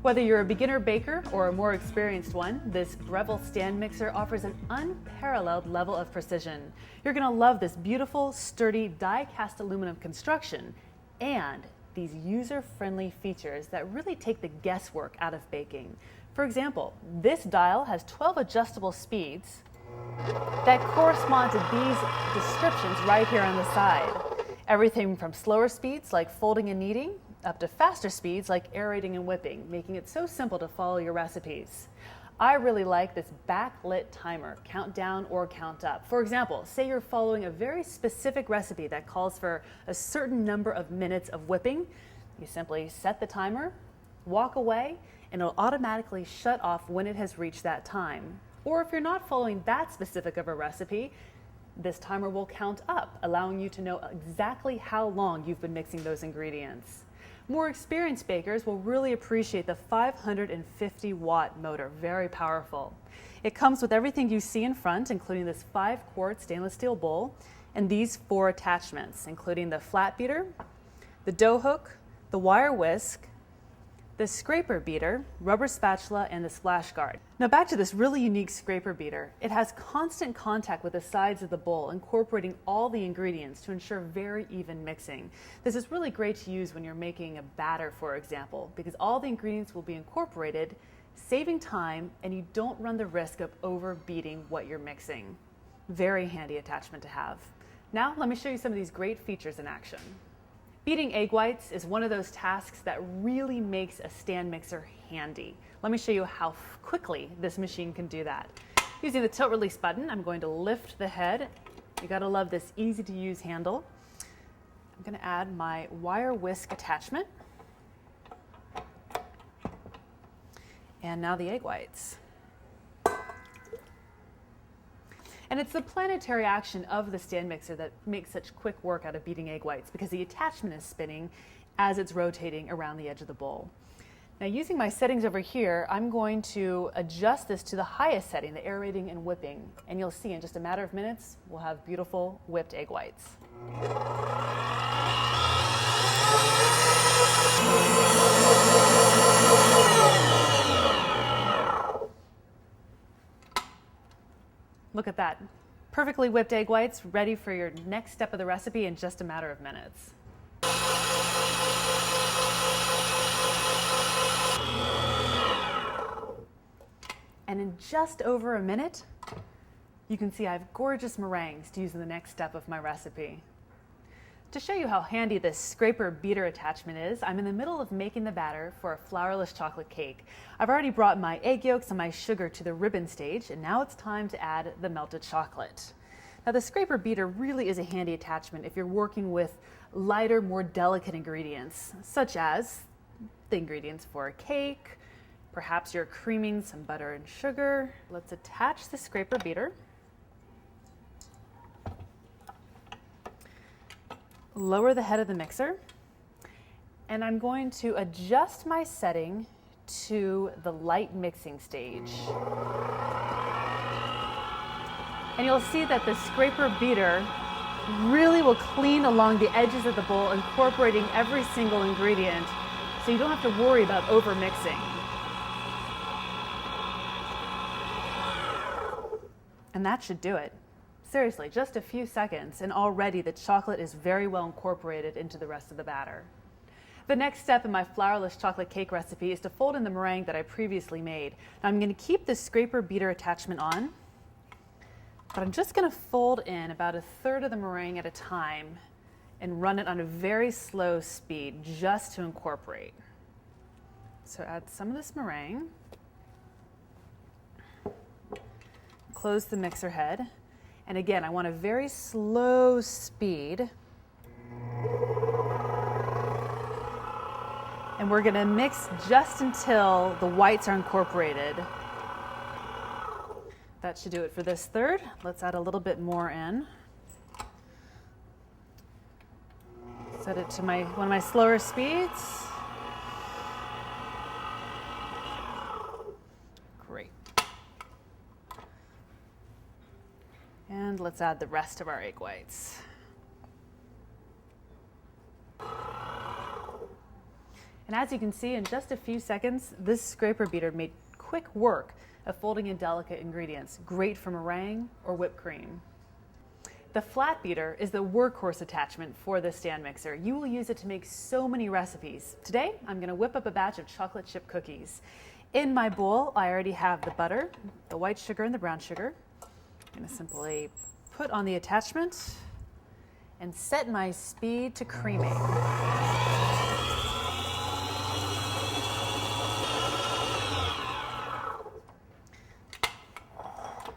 Whether you're a beginner baker or a more experienced one, this Breville stand mixer offers an unparalleled level of precision. You're going to love this beautiful, sturdy, die-cast aluminum construction and these user-friendly features that really take the guesswork out of baking. For example, this dial has 12 adjustable speeds that correspond to these descriptions right here on the side. Everything from slower speeds like folding and kneading up to faster speeds like aerating and whipping, making it so simple to follow your recipes. I really like this backlit timer, count down or count up. For example, say you're following a very specific recipe that calls for a certain number of minutes of whipping. You simply set the timer, walk away, and it'll automatically shut off when it has reached that time. Or if you're not following that specific of a recipe, this timer will count up, allowing you to know exactly how long you've been mixing those ingredients. More experienced bakers will really appreciate the 550-watt motor, very powerful. It comes with everything you see in front, including this 5-quart stainless steel bowl and these 4 attachments, including the flat beater, the dough hook, the wire whisk, the scraper beater, rubber spatula, and the splash guard. Now back to this really unique scraper beater. It has constant contact with the sides of the bowl, incorporating all the ingredients to ensure very even mixing. This is really great to use when you're making a batter, for example, because all the ingredients will be incorporated, saving time, and you don't run the risk of over beating what you're mixing. Very handy attachment to have. Now let me show you some of these great features in action. Beating egg whites is one of those tasks that really makes a stand mixer handy. Let me show you how quickly this machine can do that. Using the tilt release button, I'm going to lift the head. You gotta love this easy to use handle. I'm gonna add my wire whisk attachment. And now the egg whites. And it's the planetary action of the stand mixer that makes such quick work out of beating egg whites, because the attachment is spinning as it's rotating around the edge of the bowl. Now using my settings over here, I'm going to adjust this to the highest setting, the aerating and whipping. And you'll see in just a matter of minutes, we'll have beautiful whipped egg whites. Look at that. Perfectly whipped egg whites, ready for your next step of the recipe in just a matter of minutes. And in just over a minute, you can see I have gorgeous meringues to use in the next step of my recipe. To show you how handy this scraper beater attachment is, I'm in the middle of making the batter for a flourless chocolate cake. I've already brought my egg yolks and my sugar to the ribbon stage, and now it's time to add the melted chocolate. Now the scraper beater really is a handy attachment if you're working with lighter, more delicate ingredients, such as the ingredients for a cake. Perhaps you're creaming some butter and sugar. Let's attach the scraper beater. Lower the head of the mixer, and I'm going to adjust my setting to the light mixing stage. And you'll see that the scraper beater really will clean along the edges of the bowl, incorporating every single ingredient, so you don't have to worry about over mixing. And that should do it. Seriously, just a few seconds, and already the chocolate is very well incorporated into the rest of the batter. The next step in my flourless chocolate cake recipe is to fold in the meringue that I previously made. Now I'm going to keep the scraper beater attachment on, but I'm just going to fold in about 1/3 of the meringue at a time and run it on a very slow speed just to incorporate. So add some of this meringue, close the mixer head. And again, I want a very slow speed. And we're going to mix just until the whites are incorporated. That should do it for this third. Let's add a little bit more in. Set it to one of my slower speeds. Great. And let's add the rest of our egg whites. And And as you can see, in just a few seconds, this scraper beater made quick work of folding in delicate ingredients, great for meringue or whipped cream. The flat beater is the workhorse attachment for this stand mixer. You will use it to make so many recipes. Today, I'm going to whip up a batch of chocolate chip cookies. In my bowl, I already have the butter, the white sugar, and the brown sugar. I'm going to simply put on the attachment and set my speed to creaming.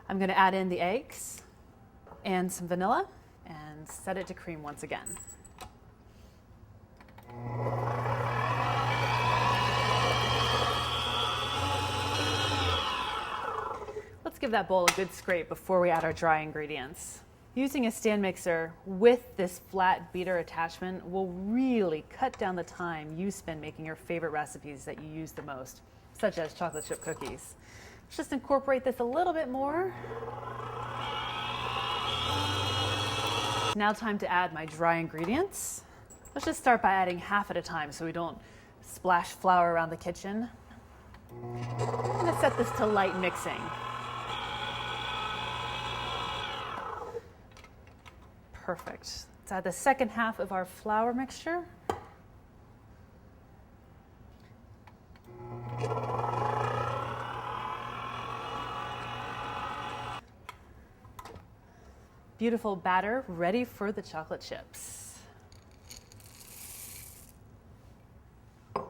I'm going to add in the eggs and some vanilla and set it to cream once again. Let's give that bowl a good scrape before we add our dry ingredients. Using a stand mixer with this flat beater attachment will really cut down the time you spend making your favorite recipes that you use the most, such as chocolate chip cookies. Let's just incorporate this a little bit more. Now time to add my dry ingredients. Let's just start by adding half at a time so we don't splash flour around the kitchen. I'm going to set this to light mixing. Perfect. Let's add the second half of our flour mixture. Beautiful batter ready for the chocolate chips. And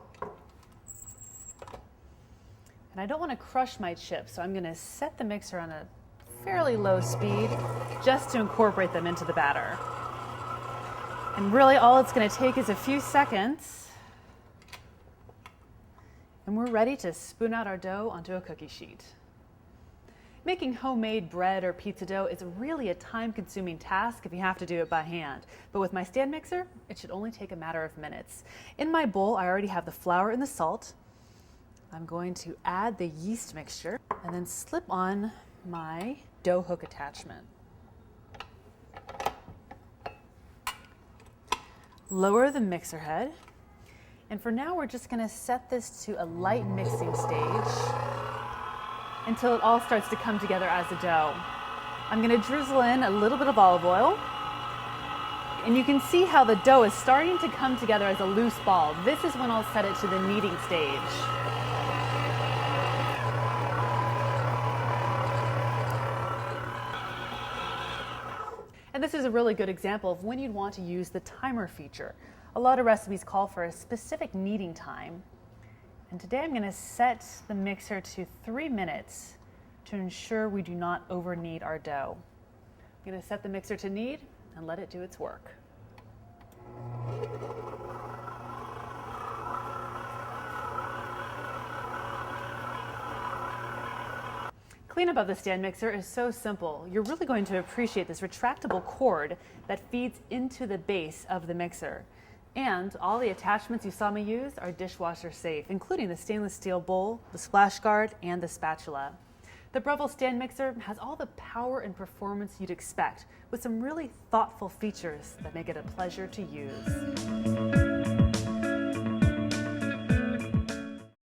I don't want to crush my chips, so I'm going to set the mixer on a fairly low speed just to incorporate them into the batter. And really all it's going to take is a few seconds, and we're ready to spoon out our dough onto a cookie sheet. Making homemade bread or pizza dough is really a time-consuming task if you have to do it by hand. But with my stand mixer, it should only take a matter of minutes. In my bowl, I already have the flour and the salt. I'm going to add the yeast mixture and then slip on my dough hook attachment. Lower the mixer head. And for now, we're just going to set this to a light mixing stage until it all starts to come together as a dough. I'm going to drizzle in a little bit of olive oil, and you can see how the dough is starting to come together as a loose ball. This is when I'll set it to the kneading stage. And this is a really good example of when you'd want to use the timer feature. A lot of recipes call for a specific kneading time. And today I'm going to set the mixer to 3 minutes to ensure we do not over knead our dough. I'm going to set the mixer to knead and let it do its work. Cleanup of the stand mixer is so simple. You're really going to appreciate this retractable cord that feeds into the base of the mixer. And all the attachments you saw me use are dishwasher safe, including the stainless steel bowl, the splash guard, and the spatula. The Breville stand mixer has all the power and performance you'd expect, with some really thoughtful features that make it a pleasure to use.